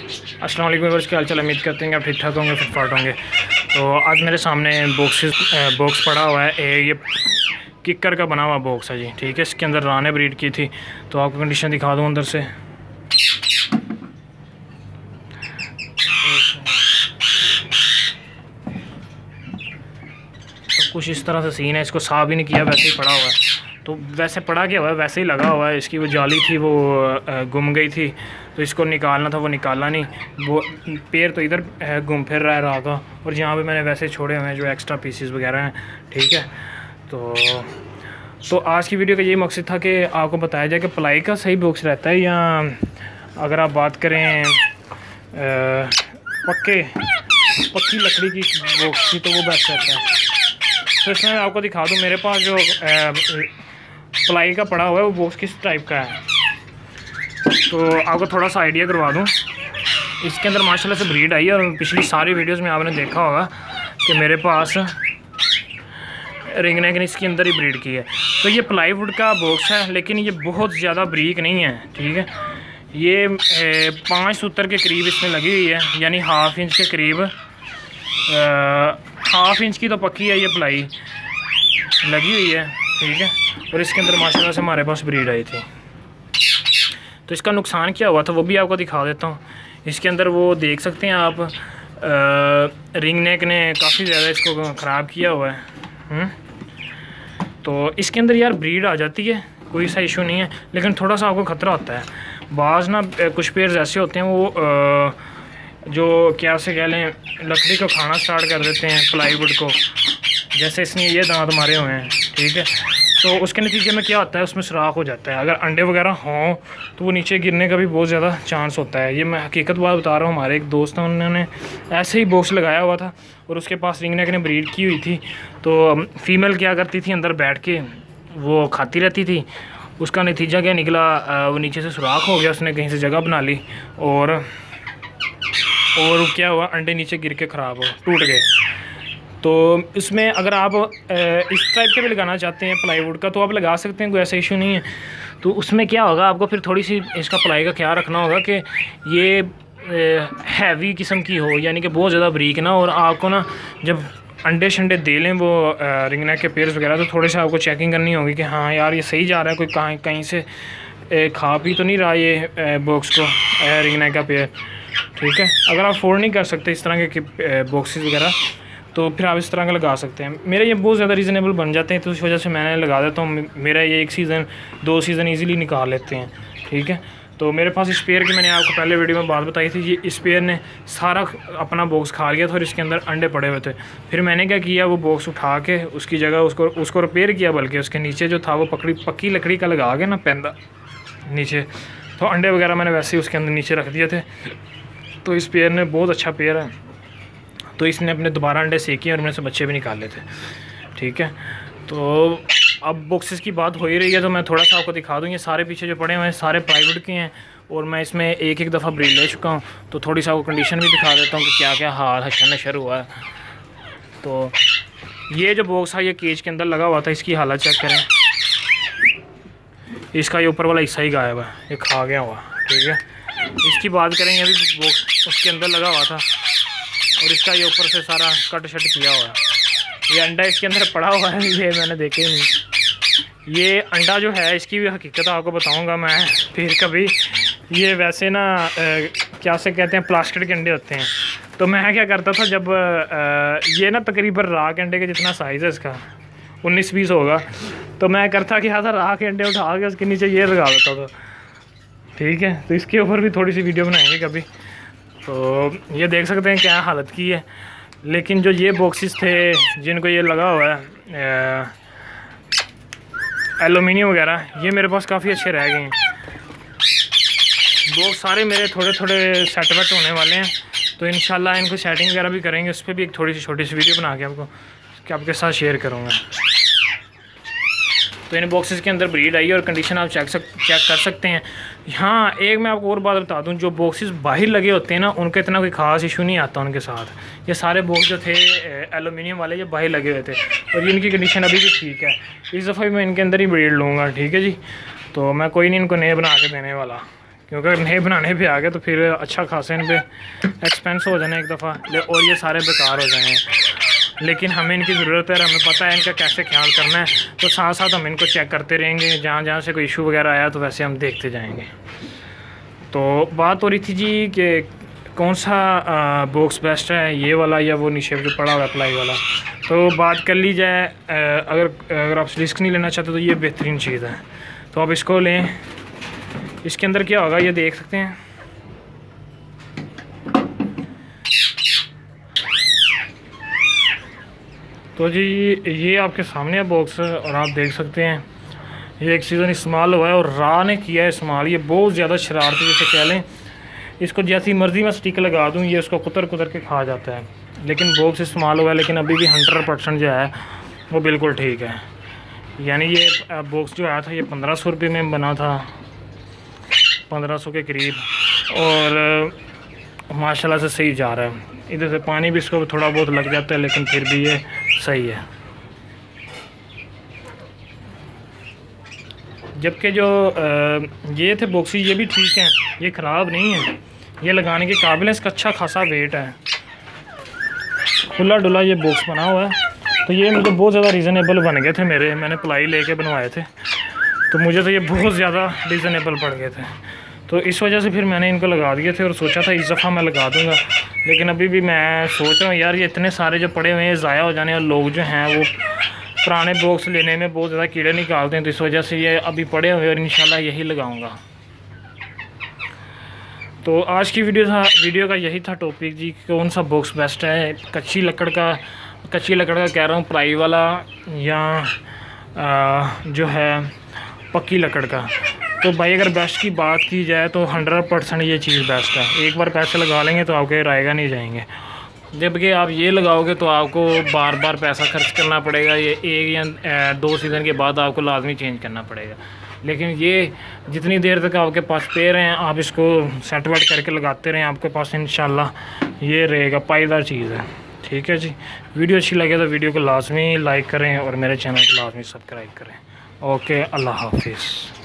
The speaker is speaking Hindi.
अस्सलाम वालेकुम व्यूअर्स, क्या हाल चाल। उम्मीद करते हैं कि आप ठीक ठाक होंगे, फिट फाट होंगे। तो आज मेरे सामने बॉक्स पड़ा हुआ है। ये किकर का बना हुआ बॉक्स है जी, ठीक है। इसके अंदर राने ब्रीड की थी, तो आपको कंडीशन दिखा दूँ अंदर से। तो कुछ इस तरह से सीन है। इसको साफ भी नहीं किया, वैसे ही पड़ा हुआ है। तो वैसे पड़ा क्या हुआ है, वैसे ही लगा हुआ है। इसकी वो जाली थी वो गुम गई थी, तो इसको निकालना था, वो निकाला नहीं। वो पैर तो इधर घूम फिर रहा है राह का, और यहाँ पे मैंने वैसे छोड़े हुए हैं जो एक्स्ट्रा पीसीस वगैरह हैं, ठीक है। तो आज की वीडियो का यही मकसद था कि आपको बताया जाए कि प्लाई का सही बॉक्स रहता है, या अगर आप बात करें पक्की लकड़ी की बॉक्स की, तो वो बेस्ट रहता है। तो इसमें मैं आपको दिखा दूँ, मेरे पास जो प्लाई का पड़ा हुआ है वो बॉक्स किस टाइप का है। तो आपको थोड़ा सा आइडिया करवा दूँ। इसके अंदर माशाल्लाह से ब्रीड आई है, और पिछली सारी वीडियोस में आपने देखा होगा कि मेरे पास रिंग नेक ने इसके अंदर ही ब्रीड की है। तो ये प्लाईवुड का बॉक्स है, लेकिन ये बहुत ज़्यादा ब्रीक नहीं है, ठीक है। ये 5 सूत्र के करीब इसमें लगी हुई है, यानी ½ इंच के करीब। ½ इंच की तो पक्की है ये प्लाई लगी हुई है, ठीक है। और इसके अंदर माशाल्लाह से हमारे पास ब्रीड आई थी। तो इसका नुकसान क्या हुआ था वो भी आपको दिखा देता हूँ। इसके अंदर वो देख सकते हैं आप, रिंग नेक ने काफ़ी ज़्यादा इसको ख़राब किया हुआ है। तो इसके अंदर यार ब्रीड आ जाती है, कोई सा इशू नहीं है, लेकिन थोड़ा सा आपको ख़तरा होता है। बाज़ ना कुछ पेयर्स ऐसे होते हैं वो जो क्या से कह लें, लकड़ी को खाना स्टार्ट कर देते हैं, प्लाईवुड को। जैसे इसने ये दांत मारे हुए हैं, ठीक है। तो उसके नतीजे में क्या होता है, उसमें सुराख हो जाता है। अगर अंडे वगैरह हों तो वो नीचे गिरने का भी बहुत ज़्यादा चांस होता है। ये मैं हकीकत बात बता रहा हूँ। हमारे एक दोस्त हैं, उन्होंने ऐसे ही बॉक्स लगाया हुआ था, और उसके पास रिंग नेक ने ब्रीड की हुई थी। तो फीमेल क्या करती थी, अंदर बैठ के वो खाती रहती थी। उसका नतीजा क्या निकला, वो नीचे से सुराख हो गया, उसने कहीं से जगह बना ली, और क्या हुआ, अंडे नीचे गिर के ख़राब हो टूट गए। तो इसमें अगर आप इस टाइप के भी लगाना चाहते हैं प्लाईवुड का, तो आप लगा सकते हैं, कोई ऐसा इशू नहीं है। तो उसमें क्या होगा, आपको फिर थोड़ी सी इसका प्लाई का ख्याल रखना होगा कि ये हैवी किस्म की हो, यानी कि बहुत ज़्यादा ब्रीक ना। और आपको ना जब अंडे शंडे दे लें वो रिंग नेक के पेयर्स वगैरह, तो थोड़े से आपको चेकिंग करनी होगी कि हाँ यार ये सही जा रहा है, कोई कहीं से खा पी तो नहीं रहा ये बॉक्स को, रिंग नेक का पेयर, ठीक है। अगर आप अफोर्ड नहीं कर सकते इस तरह के बॉक्सेस वगैरह, तो फिर आप इस तरह का लगा सकते हैं। मेरे ये बहुत ज़्यादा रीज़नेबल बन जाते हैं, तो इस वजह से मैंने लगा देता हूँ। मेरा ये 1 सीज़न 2 सीज़न ईज़िली निकाल लेते हैं, ठीक है। तो मेरे पास इस पेयर की मैंने आपको पहले वीडियो में बात बताई थी। ये इस पेयर ने सारा अपना बॉक्स खा लिया था, और इसके अंदर अंडे पड़े हुए थे। फिर मैंने क्या किया, वो बॉक्स उठा के उसकी जगह उसको रिपेयर किया, बल्कि उसके नीचे जो था वो पक्की लकड़ी का लगा के ना पैंदा नीचे, तो अंडे वगैरह मैंने वैसे ही उसके अंदर नीचे रख दिए थे। तो इस पेयर ने बहुत अच्छा पेयर है, तो इसने अपने दोबारा अंडे सेके और मेरे से बच्चे भी निकाल लेते, ठीक है। तो अब बॉक्सेस की बात हो ही रही है, तो मैं थोड़ा सा आपको दिखा दूँ। ये सारे पीछे जो पड़े हुए हैं सारे प्लाईवुड के हैं, और मैं इसमें एक दफ़ा ब्रीड ले चुका हूँ। तो थोड़ी सा आपको कंडीशन भी दिखा देता हूँ कि क्या क्या हाल हशर नशर हुआ है। तो ये जो बॉक्स है ये केज के अंदर लगा हुआ था, इसकी हालत चेक करें। इसका ये ऊपर वाला हिस्सा ही गायब है, ये खा गया हुआ, ठीक है। इसकी बात करेंगे, अभी बॉक्स उसके अंदर लगा हुआ था, और इसका ये ऊपर से सारा कट शट किया हुआ है। ये अंडा इसके अंदर पड़ा हुआ है, ये मैंने देखे ही नहीं। ये अंडा जो है, इसकी भी हकीकत आपको बताऊंगा मैं फिर कभी। ये वैसे ना क्या से कहते हैं, प्लास्टिक के अंडे होते हैं। तो मैं क्या करता था, जब ये ना तकरीबन राह के अंडे के जितना साइज़ है इसका, 19-20 होगा, तो मैं करता कि था राह के अंडे उठा के उसके नीचे ये लगा देता था, ठीक है। तो इसके ऊपर भी थोड़ी सी वीडियो बनाएंगे कभी। तो ये देख सकते हैं क्या हालत की है। लेकिन जो ये बॉक्सेस थे जिनको ये लगा हुआ है एलुमिनियम वगैरह, ये मेरे पास काफ़ी अच्छे रह गए हैं। बॉक्स सारे मेरे थोड़े थोड़े सेट वेट होने वाले हैं, तो इंशाल्लाह इनको सेटिंग वगैरह भी करेंगे। उस पर भी एक थोड़ी सी छोटी सी वीडियो बना के आपके साथ शेयर करूँगा। तो इन बॉक्सेस के अंदर ब्रीड आई है, और कंडीशन आप चेक कर सकते हैं। हाँ, एक मैं आपको और बात बता दूं, जो बॉक्सेस बाहर लगे होते हैं ना, उनका इतना कोई ख़ास इशू नहीं आता उनके साथ। ये सारे बॉक्स जो थे एलुमिनियम वाले, ये बाहर लगे हुए थे, और इनकी कंडीशन अभी भी ठीक है। इस दफ़ा भी मैं इनके अंदर ही ब्रीड लूँगा, ठीक है जी। तो मैं कोई नहीं इनको नए बना के देने वाला, क्योंकि अगर नए बनाने पे आ गए तो फिर अच्छा खासा इन पे एक्सपेंस हो जाना एक दफ़ा, और ये सारे बेकार हो जाएंगे। लेकिन हमें इनकी ज़रूरत है, हमें पता है इनका कैसे ख्याल करना है, तो साथ साथ हम इनको चेक करते रहेंगे। जहाँ जहाँ से कोई इशू वगैरह आया तो वैसे हम देखते जाएंगे। तो बात हो रही थी जी कि कौन सा बॉक्स बेस्ट है, ये वाला या वो नीचे जो पड़ा हुआ है प्लाई वाला। तो बात कर ली जाए, अगर आप रिस्क नहीं लेना चाहते तो ये बेहतरीन चीज़ है, तो आप इसको लें। इसके अंदर क्या होगा ये देख सकते हैं। तो जी ये आपके सामने है बॉक्स, और आप देख सकते हैं ये एक सीज़न इस्तेमाल हुआ है और रा ने किया है इस्तेमाल। ये बहुत ज़्यादा शरारती जैसे कह लें, इसको जैसी मर्ज़ी मैं स्टिक लगा दूँ ये उसको कुतर कुतर के खा जाता है। लेकिन बॉक्स इस्तेमाल हुआ है, लेकिन अभी भी 100% जो है वो बिल्कुल ठीक है। यानी ये बॉक्स जो आया था ये 1500 रुपये में बना था, 1500 के करीब, और माशाल्लाह से सही जा रहा है। इधर से पानी भी इसको थोड़ा बहुत लग जाता है, लेकिन फिर भी ये सही है। जबकि जो ये थे बॉक्सी ये भी ठीक हैं, ये ख़राब नहीं है, ये लगाने के काबिल है। इसका अच्छा खासा वेट है, खुला डुला ये बॉक्स बना हुआ है। तो ये मुझे बहुत ज़्यादा रीज़नेबल बन गए थे मैंने प्लाई लेके बनवाए थे, तो मुझे तो ये बहुत ज़्यादा रीज़नेबल पड़ गए थे। तो इस वजह से फिर मैंने इनको लगा दिए थे और सोचा था इस दफ़ा मैं लगा दूँगा। लेकिन अभी भी मैं सोच रहा हूँ यार ये इतने सारे जो पड़े हुए हैं ज़ाया हो जाने, और लोग जो हैं वो पुराने बॉक्स लेने में बहुत ज़्यादा कीड़े निकालते हैं, तो इस वजह से ये अभी पड़े हुए और इंशाल्लाह यही लगाऊंगा। तो आज की वीडियो का यही था टॉपिक जी, कौन सा बॉक्स बेस्ट है, कच्ची लकड़ का कह रहा हूँ प्लाई वाला, या जो है पक्की लकड़ का। तो भाई अगर बेस्ट की बात की जाए तो 100% ये चीज़ बेस्ट है। एक बार पैसे लगा लेंगे तो आपके रायगा नहीं जाएंगे, जबकि आप ये लगाओगे तो आपको बार बार पैसा खर्च करना पड़ेगा। ये 1 या 2 सीज़न के बाद आपको लाजमी चेंज करना पड़ेगा। लेकिन ये जितनी देर तक आपके पास पे रहें, आप इसको सेट वेट करके लगाते रहें, आपके पास इंशाल्लाह ये रहेगा, पायदार चीज़ है। ठीक है जी, वीडियो अच्छी लगे तो वीडियो को लाजमी लाइक करें और मेरे चैनल को लाजमी सब्सक्राइब करें। ओके, अल्लाह हाफिज़।